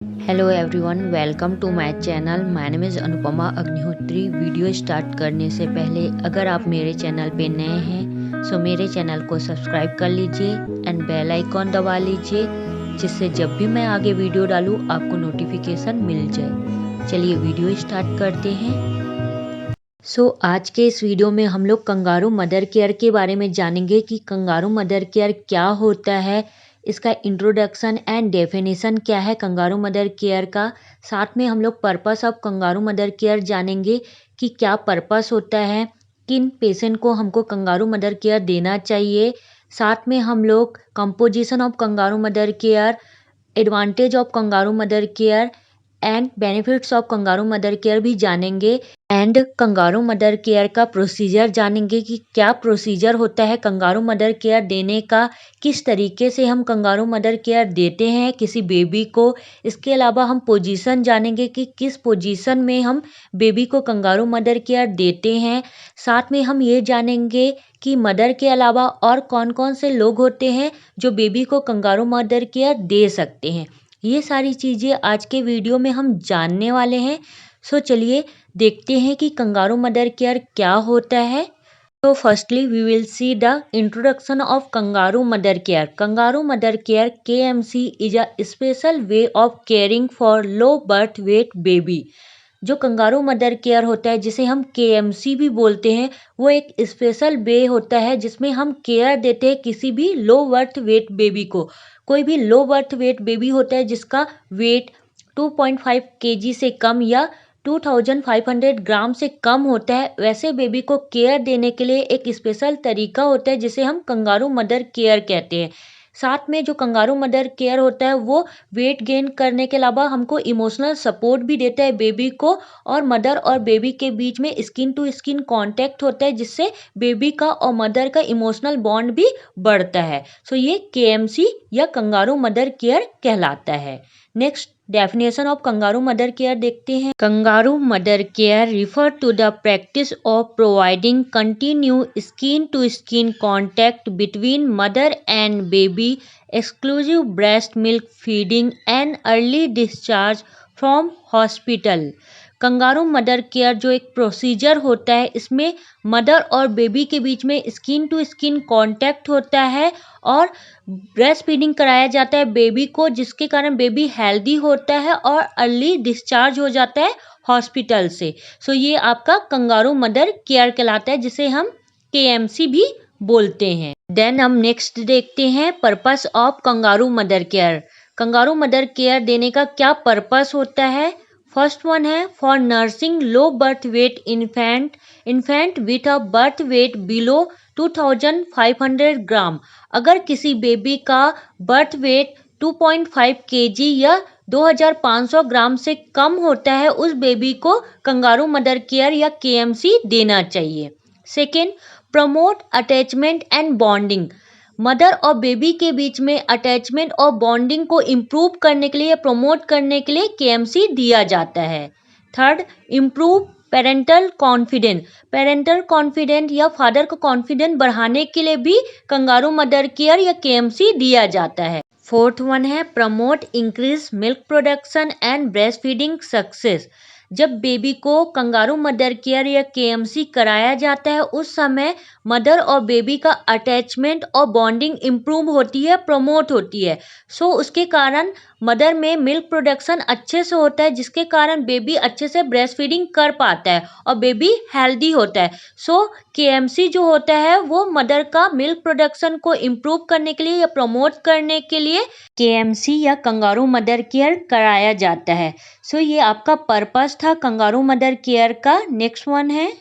Hello everyone, welcome to my channel. My name is Anupama Agnihotri. Video start करने से पहले अगर आप मेरे चैनल पे नए हैं सो मेरे चैनल को सब्सक्राइब कर लीजिए एंड बेल आइकॉन दबा लीजिए, जिससे जब भी मैं आगे वीडियो डालूँ आपको नोटिफिकेशन मिल जाए। चलिए वीडियो स्टार्ट करते हैं। आज के इस वीडियो में हम लोग कंगारू मदर केयर के बारे में जानेंगे कि कंगारू मदर केयर क्या होता है, इसका इंट्रोडक्शन एंड डेफिनेशन क्या है कंगारू मदर केयर का। साथ में हम लोग purpose of kangaroo mother care जानेंगे कि क्या पर्पस होता है, किन पेशेंट को हमको कंगारू मदर केयर देना चाहिए। साथ में हम लोग composition of kangaroo mother care, advantage of kangaroo mother care and benefits of kangaroo mother care भी जानेंगे। एंड कंगारू मदर केयर का प्रोसीजर जानेंगे कि क्या प्रोसीजर होता है कंगारू मदर केयर देने का, किस तरीके से हम कंगारू मदर केयर देते हैं किसी बेबी को। इसके अलावा हम पोजीशन जानेंगे कि किस पोजीशन में हम बेबी को कंगारू मदर केयर देते हैं। साथ में हम ये जानेंगे कि मदर के अलावा और कौन कौन से लोग होते हैं जो बेबी को कंगारू मदर केयर दे सकते हैं। ये सारी चीज़ें आज के वीडियो में हम जानने वाले हैं। चलिए देखते हैं कि कंगारू मदर केयर क्या होता है। Firstly we will see the introduction of kangaroo mother care. Kangaroo mother care KMC is a special way of caring for low birth weight baby. जो कंगारू मदर केयर होता है जिसे हम KMC भी बोलते हैं, वो एक स्पेशल वे होता है जिसमें हम केयर देते हैं किसी भी लो बर्थ वेट बेबी को। कोई भी लो बर्थ वेट बेबी होता है जिसका वेट 2.5 kg से कम या 2500 ग्राम से कम होता है, वैसे बेबी को केयर देने के लिए एक स्पेशल तरीका होता है जिसे हम कंगारू मदर केयर कहते हैं। साथ में जो कंगारू मदर केयर होता है वो वेट गेन करने के अलावा हमको इमोशनल सपोर्ट भी देता है बेबी को, और मदर और बेबी के बीच में स्किन टू स्किन कांटेक्ट होता है जिससे बेबी का और मदर का इमोशनल बॉन्ड भी बढ़ता है। ये KMC या कंगारू मदर केयर कहलाता है। Next definition of kangaroo mother care देखते हैं। Kangaroo mother care refer to the practice of providing continue skin to skin contact between mother and baby, exclusive breast milk feeding and early discharge from hospital. Kangaroo mother care जो एक procedure होता है, इसमें mother और baby के बीच में skin to skin contact होता है और ब्रेस्ट फीडिंग कराया जाता है बेबी को, जिसके कारण बेबी हेल्दी होता है और अर्ली डिस्चार्ज हो जाता है हॉस्पिटल से। ये आपका कंगारू मदर केयर कहलाता है जिसे हम KMC भी बोलते हैं। देन हम नेक्स्ट देखते हैं purpose of kangaroo mother care. Kangaroo mother care देने का क्या पर्पस होता है। फर्स्ट वन है for nursing low birth wait infant with a birth weight below 2500 ग्राम। अगर किसी बेबी का बर्थ वेट 2.5 kg या 2500 ग्राम से कम होता है, उस बेबी को कंगारू मदर केयर या KMC देना चाहिए। Second, promote attachment and bonding. Mother और बेबी के बीच में अटैचमेंट और बॉन्डिंग को इम्प्रूव करने के लिए, प्रमोट करने के लिए KMC दिया जाता है। थर्ड, इम्प्रूव पेरेंटल कॉन्फिडेंट या फादर का कॉन्फिडेंस बढ़ाने के लिए भी कंगारू मदर केयर या KMC दिया जाता है। फोर्थ वन है promote increase milk production and breast feeding success. जब बेबी को कंगारू मदर केयर या KMC कराया जाता है, उस समय मदर और बेबी का अटैचमेंट और बॉन्डिंग इम्प्रूव होती है, प्रमोट होती है। उसके कारण मदर में मिल्क प्रोडक्शन अच्छे से होता है, जिसके कारण बेबी अच्छे से ब्रेस्ट फीडिंग कर पाता है और बेबी हेल्दी होता है। KMC जो होता है वो मदर का मिल्क प्रोडक्शन को इम्प्रूव करने के लिए या प्रमोट करने के लिए KMC या कंगारू मदर केयर कराया जाता है। ये आपका पर्पस था कंगारू मदर केयर का। नेक्स्ट वन है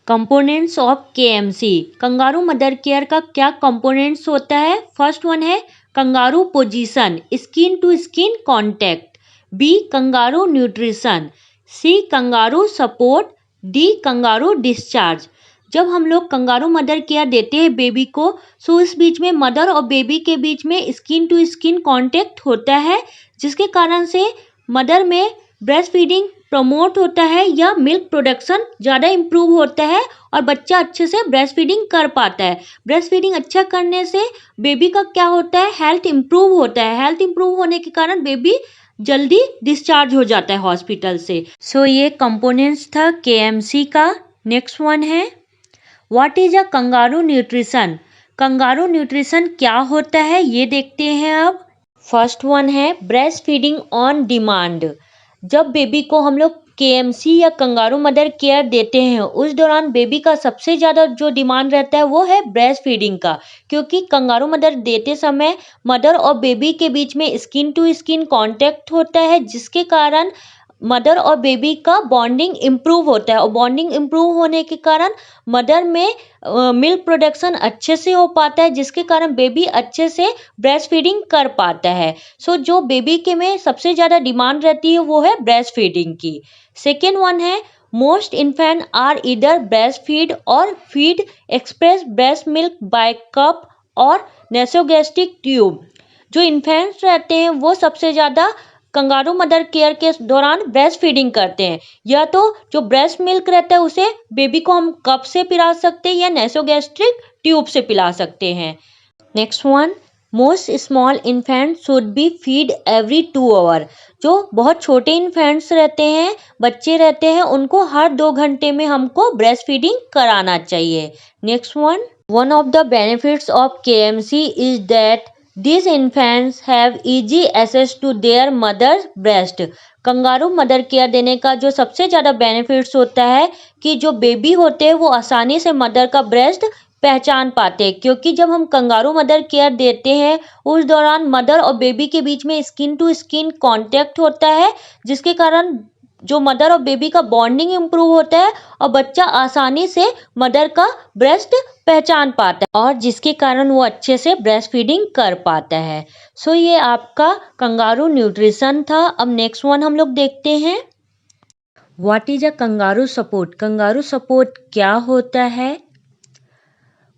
components of KMC। Kangaroo mother care का क्या कंपोनेंट्स होता है। फर्स्ट वन है kangaroo position, skin to skin contact. B kangaroo nutrition. C kangaroo support. D kangaroo discharge. जब हम लोग कंगारू मदर केयर देते हैं बेबी को, इस बीच में मदर और बेबी के बीच में स्किन टू स्किन कांटेक्ट होता है, जिसके कारण से मदर में ब्रेस्ट फीडिंग प्रमोट होता है या मिल्क प्रोडक्शन ज़्यादा इम्प्रूव होता है और बच्चा अच्छे से ब्रेस्ट फीडिंग कर पाता है। ब्रेस्ट फीडिंग अच्छा करने से बेबी का क्या होता है, हेल्थ इम्प्रूव होता है। हेल्थ इम्प्रूव होने के कारण बेबी जल्दी डिस्चार्ज हो जाता है हॉस्पिटल से। सो ये कंपोनेंट्स था केएमसी का। नेक्स्ट वन है what is a kangaroo nutrition. Kangaroo nutrition क्या होता है ये देखते हैं अब। फर्स्ट वन है ब्रेस्ट फीडिंग ऑन डिमांड। जब बेबी को हम लोग केएमसी या कंगारू मदर केयर देते हैं उस दौरान बेबी का सबसे ज़्यादा जो डिमांड रहता है वो है ब्रेस्ट फीडिंग का, क्योंकि कंगारू मदर देते समय मदर और बेबी के बीच में स्किन टू स्किन कांटेक्ट होता है, जिसके कारण मदर और बेबी का बॉन्डिंग इम्प्रूव होता है और बॉन्डिंग इम्प्रूव होने के कारण मदर में मिल्क प्रोडक्शन अच्छे से हो पाता है, जिसके कारण बेबी अच्छे से ब्रेस्ट फीडिंग कर पाता है। सो जो बेबी के में सबसे ज़्यादा डिमांड रहती है वो है ब्रेस्ट फीडिंग की। सेकेंड वन है मोस्ट इन्फेंट आर इधर ब्रेस्ट फीड और feed express breast milk bye cup और नेसोगैस्ट्रिक ट्यूब। जो इन्फेंट्स रहते हैं वो सबसे ज़्यादा कंगारू मदर केयर के दौरान ब्रेस्ट फीडिंग करते हैं, या तो जो ब्रेस्ट मिल्क रहता है उसे बेबी को हम कप से पिला सकते हैं या नेसोगैस्ट्रिक ट्यूब से पिला सकते हैं। Next one most small infant should be feed every 2 hour. जो बहुत छोटे इन्फेंट्स रहते हैं, बच्चे रहते हैं, उनको हर 2 घंटे में हमको ब्रेस्ट फीडिंग कराना चाहिए। Next one of the benefits of KMC is that These infants have easy access to their mother's breast। Kangaroo mother care देने का जो सबसे ज़्यादा बेनिफिट्स होता है कि जो बेबी होते हैं वो आसानी से मदर का ब्रेस्ट पहचान पाते हैं, क्योंकि जब हम कंगारू मदर केयर देते हैं उस दौरान मदर और बेबी के बीच में स्किन टू स्किन कांटेक्ट होता है, जिसके कारण जो मदर और बेबी का बॉन्डिंग इम्प्रूव होता है और बच्चा आसानी से मदर का ब्रेस्ट पहचान पाता है और जिसके कारण वो अच्छे से ब्रेस्ट फीडिंग कर पाता है। सो ये आपका कंगारू न्यूट्रिशन था। अब नेक्स्ट वन हम लोग देखते हैं what is a kangaroo support. Kangaroo support क्या होता है।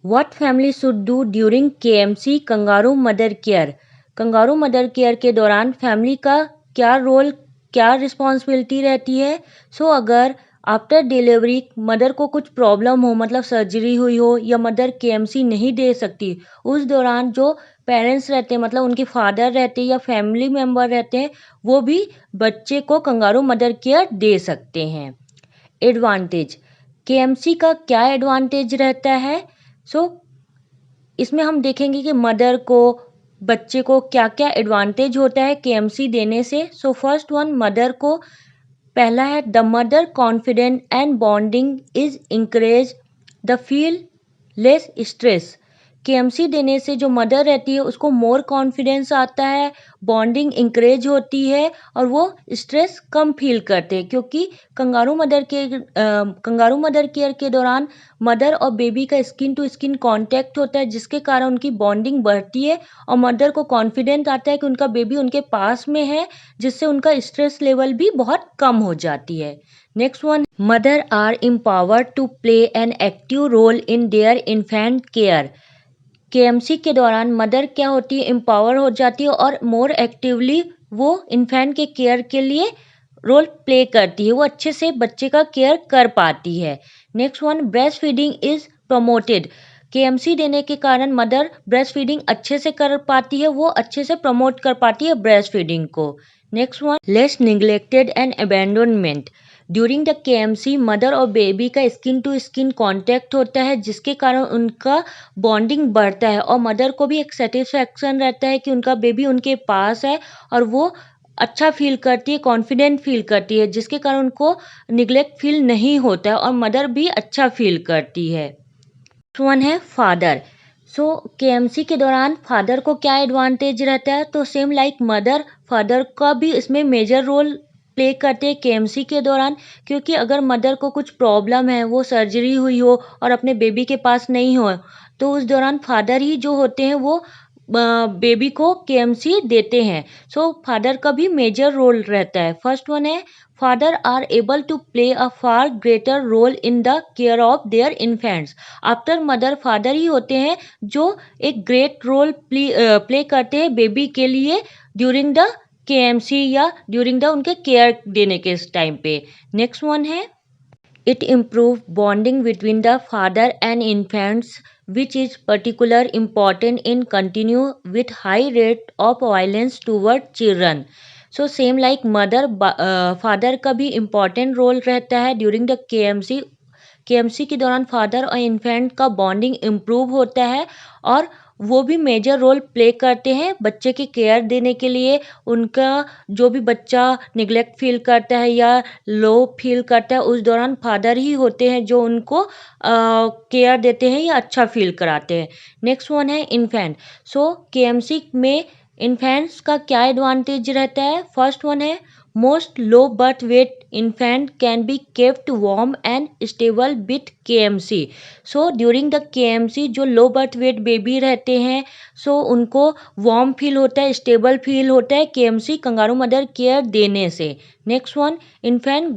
What family should do during KMC kangaroo mother care. Kangaroo mother care के दौरान फैमिली का क्या रोल, क्या रिस्पॉन्सिबिलिटी रहती है। सो अगर आफ्टर डिलीवरी मदर को कुछ प्रॉब्लम हो, मतलब सर्जरी हुई हो या मदर केएमसी नहीं दे सकती, उस दौरान जो पेरेंट्स रहते हैं, मतलब उनके फादर रहते हैं या फैमिली मेम्बर रहते हैं, वो भी बच्चे को कंगारू मदर केयर दे सकते हैं। एडवांटेज, केएमसी का क्या एडवांटेज रहता है। सो इसमें हम देखेंगे कि मदर को, बच्चे को क्या क्या एडवांटेज होता है केएमसी देने से। सो फर्स्ट वन मदर को, पहला है the mother confident and bonding is encourage the feel less stress. KMC देने से जो मदर रहती है उसको मोर कॉन्फिडेंस आता है, बॉन्डिंग इंकरेज होती है और वो स्ट्रेस कम फील करते हैं, क्योंकि कंगारू मदर केयर के दौरान मदर और बेबी का स्किन टू स्किन कांटेक्ट होता है, जिसके कारण उनकी बॉन्डिंग बढ़ती है और मदर को कॉन्फिडेंस आता है कि उनका बेबी उनके पास में है, जिससे उनका स्ट्रेस लेवल भी बहुत कम हो जाती है। Next one mother are empowered to play an active role in their infant care. KMC के दौरान मदर क्या होती है, एम्पावर हो जाती है और मोर एक्टिवली वो इन्फेंट के केयर के लिए रोल प्ले करती है, वो अच्छे से बच्चे का केयर कर पाती है। Next one breast feeding is promoted. KMC देने के कारण मदर ब्रेस्ट फीडिंग अच्छे से कर पाती है, वो अच्छे से प्रमोट कर पाती है ब्रेस्ट फीडिंग को। Next one less neglected and abandonment. During the KMC mother और बेबी का स्किन टू स्किन कांटेक्ट होता है, जिसके कारण उनका बॉन्डिंग बढ़ता है और मदर को भी एक सेटिस्फैक्शन रहता है कि उनका बेबी उनके पास है और वो अच्छा फील करती है, कॉन्फिडेंट फील करती है, जिसके कारण उनको निग्लेक्ट फील नहीं होता है और मदर भी अच्छा फील करती है। वन है फादर। सो केएमसी के दौरान फादर को क्या एडवांटेज रहता है, तो सेम लाइक मदर, फादर का भी इसमें मेजर रोल प्ले करते हैं केएमसी के दौरान, क्योंकि अगर मदर को कुछ प्रॉब्लम है, वो सर्जरी हुई हो और अपने बेबी के पास नहीं हो, तो उस दौरान फादर ही जो होते हैं वो बेबी को केएमसी देते हैं। सो फादर का भी मेजर रोल रहता है। फर्स्ट वन है father are able to play a far greater role in the care of their infants. After mother father ही होते हैं जो एक ग्रेट रोल प्ले करते हैं बेबी के लिए ड्यूरिंग द केएमसी या ड्यूरिंग द उनके केयर देने के टाइम पे। नेक्स्ट वन है it improve bonding between the father and infants which is particular important in continue with high rate of violence toward children। So same like mother father का भी important role रहता है during the KMC के दौरान father और infant का bonding improve होता है और वो भी मेजर रोल प्ले करते हैं बच्चे की केयर देने के लिए। उनका जो भी बच्चा निगलेक्ट फील करता है या लो फील करता है उस दौरान फादर ही होते हैं जो उनको केयर देते हैं या अच्छा फील कराते हैं। नेक्स्ट वन है इन्फेंट। सो केएमसी में इन्फेंट्स का क्या एडवांटेज रहता है? फर्स्ट वन है most low birth wait infant can be kept warm and stable with KMC. So during the KMC जो लो बर्थ वेट बेबी रहते हैं सो उनको वार्म फील होता है, स्टेबल फील होता है केएमसी कंगारू मदर केयर देने से। Next one infant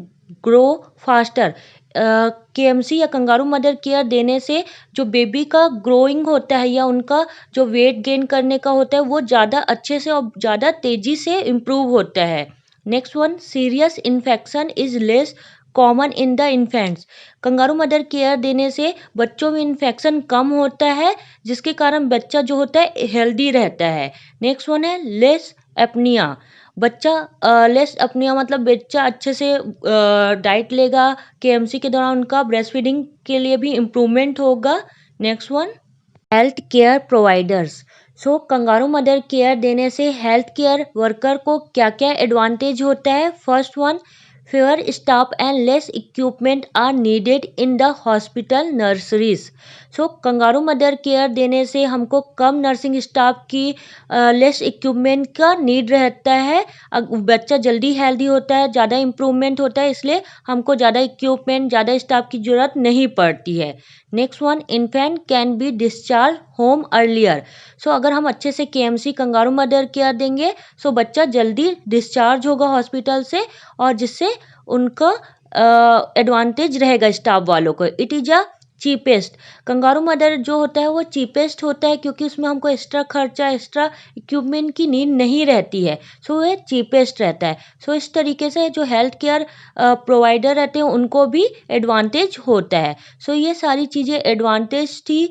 grow faster. KMC या कंगारू मदर केयर देने से जो बेबी का ग्रोइंग होता है या उनका जो वेट गेन करने का होता है वो ज़्यादा अच्छे से और ज़्यादा तेज़ी से इम्प्रूव होता है। Next one serious infection is less common in the infants. Kangaroo mother care देने से बच्चों में इन्फेक्शन कम होता है जिसके कारण बच्चा जो होता है हेल्दी रहता है। नेक्स्ट वन है लेस एपनिया। बच्चा लेस अपनिया मतलब बच्चा अच्छे से डाइट लेगा केएमसी के दौरान उनका ब्रेस्ट फीडिंग के लिए भी इम्प्रूवमेंट होगा। Next one health care providers. So kangaroo mother care देने से हेल्थ केयर वर्कर को क्या क्या एडवांटेज होता है? First one fewer staff and less equipment are needed in the hospital nurseries. So kangaroo mother care देने से हमको कम नर्सिंग स्टाफ की लेस इक्विपमेंट का नीड रहता है। बच्चा जल्दी हेल्दी होता है, ज़्यादा इम्प्रूवमेंट होता है, इसलिए हमको ज़्यादा इक्विपमेंट ज़्यादा स्टाफ की ज़रूरत नहीं पड़ती है। Next one infant can be discharge home earlier. So अगर हम अच्छे से केएमसी कंगारू मदर केयर देंगे सो बच्चा जल्दी डिस्चार्ज होगा हॉस्पिटल से और जिससे उनका एडवांटेज रहेगा स्टाफ वालों को। It is a cheapest. Kangaroo mother जो होता है वो चीपेस्ट होता है क्योंकि उसमें हमको एक्स्ट्रा खर्चा एक्स्ट्रा इक्विपमेंट की नीड नहीं रहती है। सो ये चीपेस्ट रहता है। सो इस तरीके से जो हेल्थ केयर प्रोवाइडर रहते हैं उनको भी एडवांटेज होता है। सो ये सारी चीज़ें एडवांटेज थी।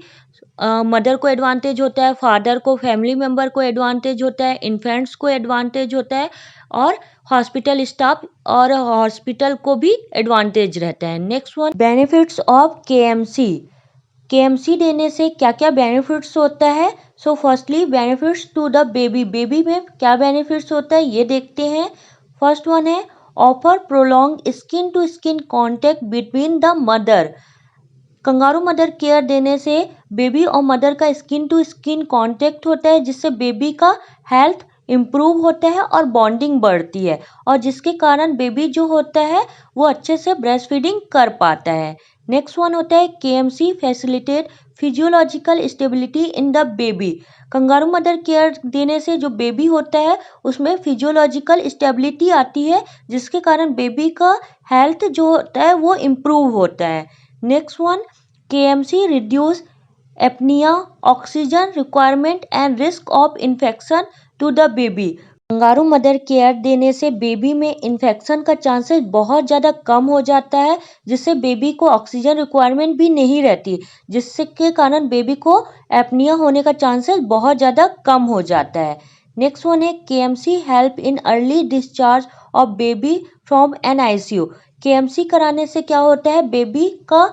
मदर को एडवांटेज होता है, फादर को फैमिली मेम्बर को एडवांटेज होता है, इन्फेंट्स को एडवांटेज होता है और हॉस्पिटल स्टाफ और हॉस्पिटल को भी एडवांटेज रहता है। Next one benefits of KMC. KMC देने से क्या क्या बेनिफिट्स होता है? So firstly benefits to the baby. Baby में क्या बेनिफिट्स होता है ये देखते हैं। फर्स्ट वन है offer prolong skin to skin contact between the mother. Kangaroo mother care देने से बेबी और मदर का स्किन टू स्किन कांटेक्ट होता है जिससे बेबी का हेल्थ इम्प्रूव होता है और बॉन्डिंग बढ़ती है और जिसके कारण बेबी जो होता है वो अच्छे से ब्रेस्ट फीडिंग कर पाता है। नेक्स्ट वन होता है KMC facilitate physiological stability in the baby. Kangaroo mother care देने से जो बेबी होता है उसमें फिजियोलॉजिकल स्टेबिलिटी आती है जिसके कारण बेबी का हेल्थ जो होता है वो इम्प्रूव होता है। Next one KMC reduce apnoea oxygen requirement and risk of infection to the baby. Kangaroo mother care देने से बेबी में इन्फेक्शन का चांसेस बहुत ज़्यादा कम हो जाता है जिससे बेबी को ऑक्सीजन रिक्वायरमेंट भी नहीं रहती जिससे के कारण बेबी को एपनिया होने का चांसेस बहुत ज़्यादा कम हो जाता है। नेक्स्ट वन है KMC help in early discharge of baby from an ICU. KMC कराने से क्या होता है बेबी का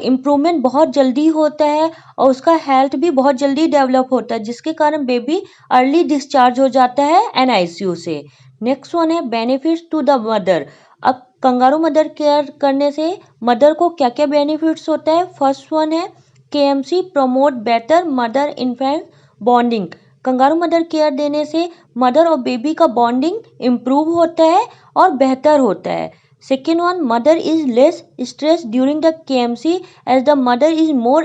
इम्प्रूवमेंट बहुत जल्दी होता है और उसका हेल्थ भी बहुत जल्दी डेवलप होता है जिसके कारण बेबी अर्ली डिस्चार्ज हो जाता है एनआईसीयू से। नेक्स्ट वन है बेनिफिट्स टू द मदर। अब कंगारू मदर केयर करने से मदर को क्या क्या बेनिफिट्स होता है? फर्स्ट वन है KMC promote better mother infant bonding. Kangaroo mother care देने से मदर और बेबी का बॉन्डिंग इम्प्रूव होता है और बेहतर होता है। Second one, mother is less stressed during the KMC as the mother is more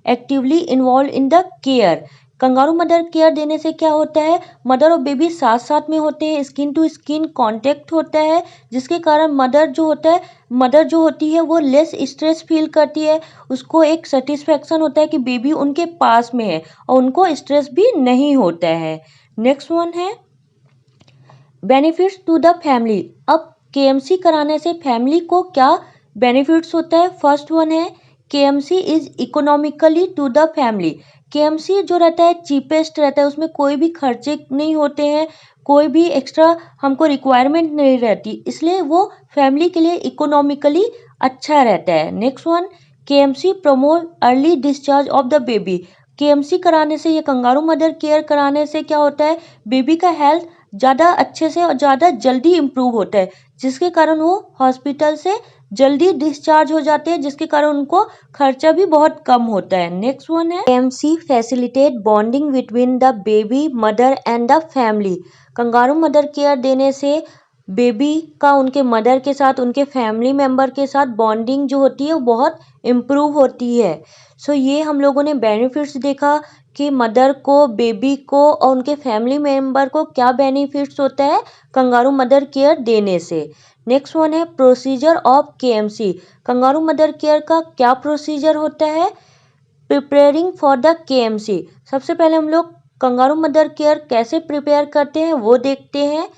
actively involved in the care. Kangaroo mother care देने से क्या होता है मदर और बेबी साथ साथ में होते हैं, स्किन टू स्किन कांटेक्ट होता है जिसके कारण मदर जो होती है वो लेस स्ट्रेस फील करती है। उसको एक सेटिस्फेक्शन होता है कि बेबी उनके पास में है और उनको स्ट्रेस भी नहीं होता है। नेक्स्ट वन है बेनिफिट्स टू द फैमिली। अब केएमसी कराने से फैमिली को क्या बेनिफिट्स होता है? फर्स्ट वन है KMC is economically to the family. KMC जो रहता है चीपेस्ट रहता है, उसमें कोई भी खर्चे नहीं होते हैं, कोई भी एक्स्ट्रा हमको रिक्वायरमेंट नहीं रहती, इसलिए वो फैमिली के लिए इकोनॉमिकली अच्छा रहता है। Next one, KMC promote early discharge of the baby. KMC कराने से, ये कंगारू मदर केयर कराने से क्या होता है, बेबी का हेल्थ ज़्यादा अच्छे से और ज़्यादा जल्दी इम्प्रूव होता है, जिसके कारण वो हॉस्पिटल से जल्दी डिस्चार्ज हो जाते हैं, जिसके कारण उनको खर्चा भी बहुत कम होता है। नेक्स्ट वन है KMC facilitate bonding between the baby mother and the family. Kangaroo mother care देने से बेबी का उनके मदर के साथ, उनके फैमिली मेम्बर के साथ बॉन्डिंग जो होती है वो बहुत इम्प्रूव होती है। सो ये हम लोगों ने बेनिफिट्स देखा कि मदर को, बेबी को और उनके फैमिली मेम्बर को क्या बेनिफिट्स होता है कंगारू मदर केयर देने से। नेक्स्ट वन है procedure of KMC. Kangaroo mother care का क्या प्रोसीजर होता है, प्रिपेयरिंग फॉर द केएमसी। सबसे पहले हम लोग कंगारू मदर केयर कैसे प्रिपेयर करते हैं वो देखते हैं।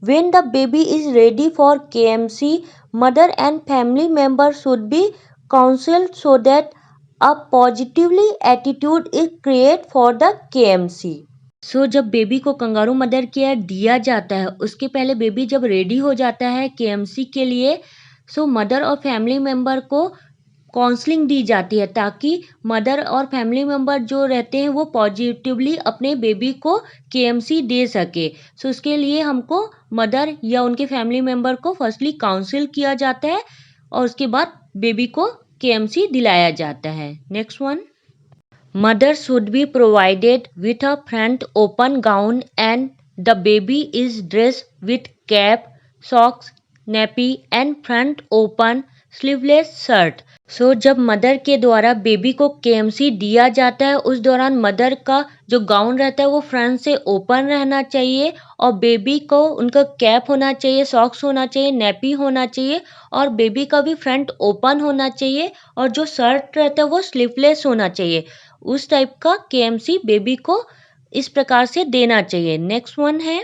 When the baby is ready for KMC, mother and family members should be counseled so that a positively attitude is created for the KMC. सो जब बेबी को कंगारू मदर केयर दिया जाता है, उसके पहले बेबी जब रेडी हो जाता है केएमसी के लिए, सो मदर और फैमिली मेम्बर को काउंसलिंग दी जाती है, ताकि मदर और फैमिली मेम्बर जो रहते हैं वो पॉजिटिवली अपने बेबी को केएमसी दे सके। सो उसके लिए हमको मदर या उनके फैमिली मेम्बर को फर्स्टली काउंसिल किया जाता है और उसके बाद बेबी को केएमसी दिलाया जाता है। Next one, mother should be provided with a front open gown and the baby is dress with cap, socks, nappy and front open sleeveless shirt. So जब मदर के द्वारा बेबी को केएमसी दिया जाता है, उस दौरान मदर का जो गाउन रहता है वो फ्रंट से ओपन रहना चाहिए और बेबी को उनका कैप होना चाहिए, सॉक्स होना चाहिए, नेपी होना चाहिए और बेबी का भी फ्रंट ओपन होना चाहिए और जो शर्ट रहता है वो स्लीवलेस होना चाहिए। उस टाइप का केएमसी बेबी को इस प्रकार से देना चाहिए। नेक्स्ट वन है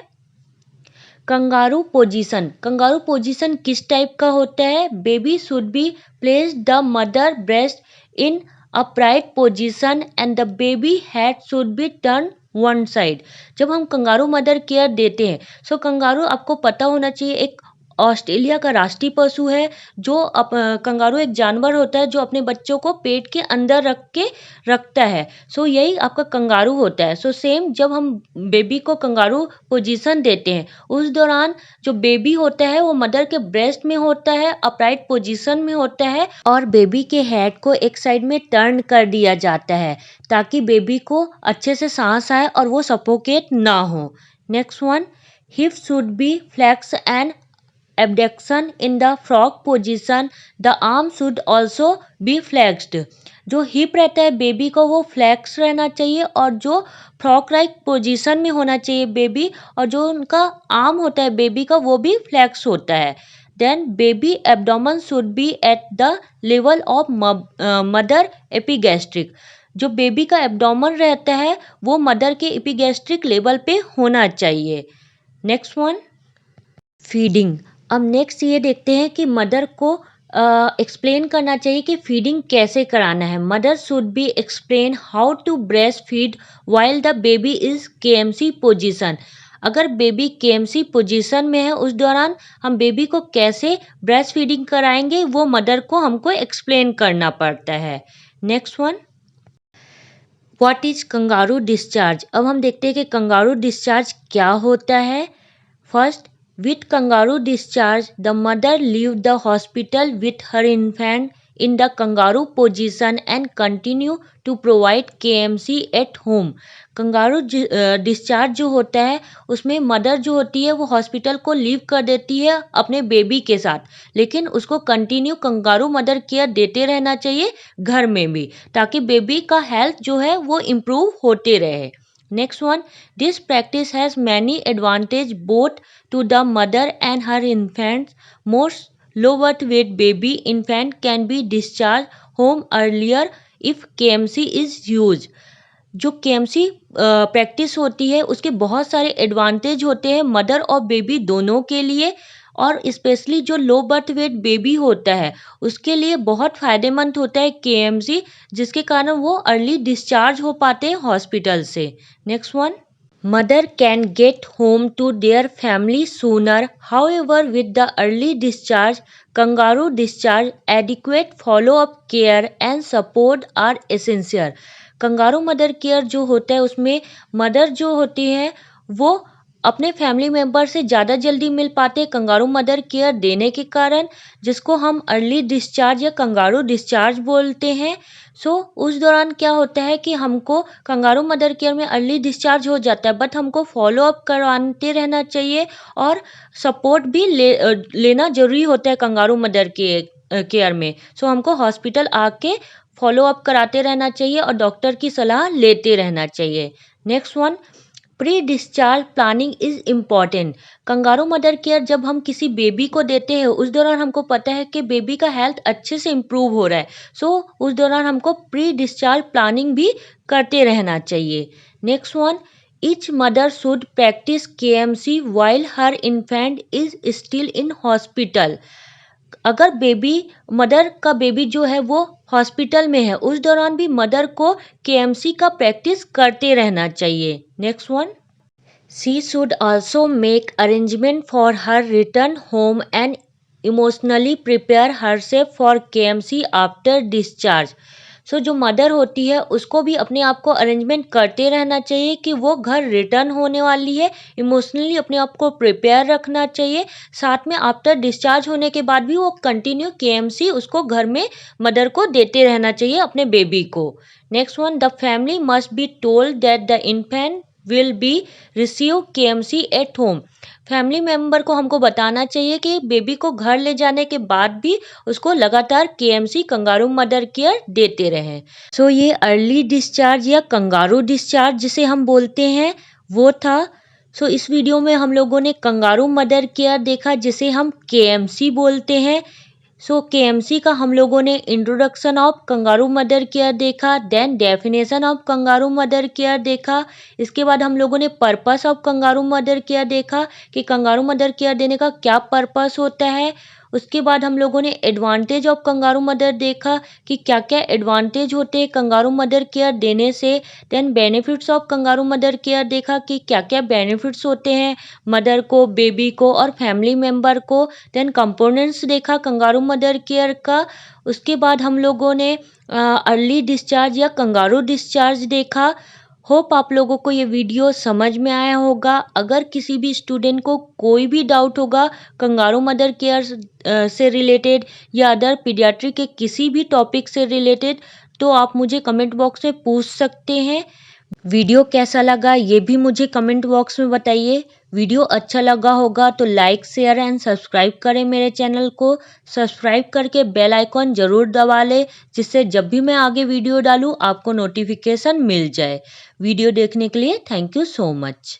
कंगारू पोजीशन। कंगारू पोजीशन किस टाइप का होता है, baby should be place the mother breast in upright position and the baby head should be turn one side. जब हम कंगारू मदर केयर देते हैं, सो कंगारू आपको पता होना चाहिए एक ऑस्ट्रेलिया का राष्ट्रीय पशु है, जो कंगारू एक जानवर होता है जो अपने बच्चों को पेट के अंदर रख के रखता है। सो यही आपका कंगारू होता है। सो सेम जब हम बेबी को कंगारू पोजीशन देते हैं, उस दौरान जो बेबी होता है वो मदर के ब्रेस्ट में होता है, अपराइट पोजीशन में होता है और बेबी के हेड को एक साइड में टर्न कर दिया जाता है, ताकि बेबी को अच्छे से सांस आए और वो सफोकेट ना हो। Next one, hip should be flex and abduction in the frog position, the arm should also be flexed। जो हिप रहता है बेबी को वो फ्लेक्स रहना चाहिए और जो फ्रॉग लाइक पोजीशन में होना चाहिए बेबी, और जो उनका आर्म होता है बेबी का वो भी फ्लेक्स होता है। Then baby abdomen should be at the level of mother epigastric. जो बेबी का एब्डोमेन रहता है वो मदर के एपिगैस्ट्रिक लेवल पे होना चाहिए। Next one, feeding. अब नेक्स्ट ये देखते हैं कि मदर को एक्सप्लेन करना चाहिए कि फीडिंग कैसे कराना है। Mother should be explain how to breast feed while the baby is KMC position. अगर बेबी केएमसी पोजीशन में है, उस दौरान हम बेबी को कैसे ब्रेस्ट फीडिंग कराएंगे वो मदर को हमको एक्सप्लेन करना पड़ता है। Next one, what is kangaroo discharge. अब हम देखते हैं कि कंगारू डिस्चार्ज क्या होता है। First, with kangaroo discharge, the mother leave the hospital with her infant in the kangaroo position and continue to provide KMC at home। Kangaroo discharge जो होता है उसमें मदर जो होती है वो हॉस्पिटल को लीव कर देती है अपने बेबी के साथ, लेकिन उसको कंटिन्यू कंगारू मदर केयर देते रहना चाहिए घर में भी, ताकि बेबी का हेल्थ जो है वो इम्प्रूव होते रहे। Next one, this practice has many advantages both to the mother and her infants. Most low birth weight baby infant can be discharged home earlier if KMC is used। जो KMC practice होती है उसके बहुत सारे advantage होते हैं mother और baby दोनों के लिए, और स्पेशली जो लो बर्थ वेट बेबी होता है उसके लिए बहुत फ़ायदेमंद होता है केएमसी, जिसके कारण वो अर्ली डिस्चार्ज हो पाते हैं हॉस्पिटल से। Next one, Mother can get home to their family sooner. However, with the early discharge, kangaroo discharge, adequate follow-up care and support are essential. Kangaroo mother care जो होता है उसमें मदर जो होती है वो अपने फैमिली मेम्बर से ज़्यादा जल्दी मिल पाते हैं कंगारू मदर केयर देने के कारण, जिसको हम अर्ली डिस्चार्ज या कंगारू डिस्चार्ज बोलते हैं। उस दौरान क्या होता है कि हमको कंगारू मदर केयर में अर्ली डिस्चार्ज हो जाता है, बट हमको फॉलो अप करवाते रहना चाहिए और सपोर्ट भी लेना ज़रूरी होता है कंगारू मदर केयर में। हमको हॉस्पिटल आके फॉलो अप कराते रहना चाहिए और डॉक्टर की सलाह लेते रहना चाहिए। Next one, pre discharge planning is important. Kangaroo mother care जब हम किसी बेबी को देते हैं उस दौरान हमको पता है कि बेबी का हेल्थ अच्छे से इम्प्रूव हो रहा है, उस दौरान हमको प्री डिस्चार्ज प्लानिंग भी करते रहना चाहिए। Next one, each mother should practice KMC while her infant is still in hospital. अगर मदर का बेबी जो है वो हॉस्पिटल में है उस दौरान भी मदर को KMC का प्रैक्टिस करते रहना चाहिए। Next one, she should also make arrangement for her return home and emotionally prepare herself for KMC after discharge. जो मदर होती है उसको भी अपने आप को अरेंजमेंट करते रहना चाहिए कि वो घर रिटर्न होने वाली है, इमोशनली अपने आप को प्रिपेयर रखना चाहिए। साथ में आफ्टर डिस्चार्ज होने के बाद भी वो कंटिन्यू KMC उसको घर में मदर को देते रहना चाहिए अपने बेबी को। Next one, the family must be told that the infant will be receive KMC at home. Family member को हमको बताना चाहिए कि बेबी को घर ले जाने के बाद भी उसको लगातार KMC कंगारू मदर केयर देते रहें। ये अर्ली डिस्चार्ज या कंगारू डिस्चार्ज जिसे हम बोलते हैं वो था। इस वीडियो में हम लोगों ने कंगारू मदर केयर देखा जिसे हम KMC बोलते हैं। KMC का हम लोगों ने introduction of kangaroo mother care देखा, then definition of kangaroo mother care देखा। इसके बाद हम लोगों ने purpose of kangaroo mother care देखा कि कंगारू मदर केयर देने का क्या पर्पस होता है। उसके बाद हम लोगों ने एडवांटेज ऑफ कंगारू मदर देखा कि क्या क्या एडवांटेज होते हैं कंगारू मदर केयर देने से। Then benefits of kangaroo mother care देखा कि क्या क्या बेनिफिट्स होते हैं मदर को, बेबी को और फैमिली मेम्बर को। देन कंपोनेंट्स देखा कंगारू मदर केयर का। उसके बाद हम लोगों ने अर्ली डिस्चार्ज या कंगारू डिस्चार्ज देखा। होप आप लोगों को ये वीडियो समझ में आया होगा। अगर किसी भी स्टूडेंट को कोई भी डाउट होगा कंगारू मदर केयर से रिलेटेड या अदर पीडियाट्रिक के किसी भी टॉपिक से रिलेटेड, तो आप मुझे कमेंट बॉक्स में पूछ सकते हैं। वीडियो कैसा लगा ये भी मुझे कमेंट बॉक्स में बताइए। वीडियो अच्छा लगा होगा तो लाइक, शेयर एंड सब्सक्राइब करें मेरे चैनल को। सब्सक्राइब करके बेल आइकॉन ज़रूर दबा लें जिससे जब भी मैं आगे वीडियो डालूँ आपको नोटिफिकेशन मिल जाए। वीडियो देखने के लिए थैंक यू सो मच।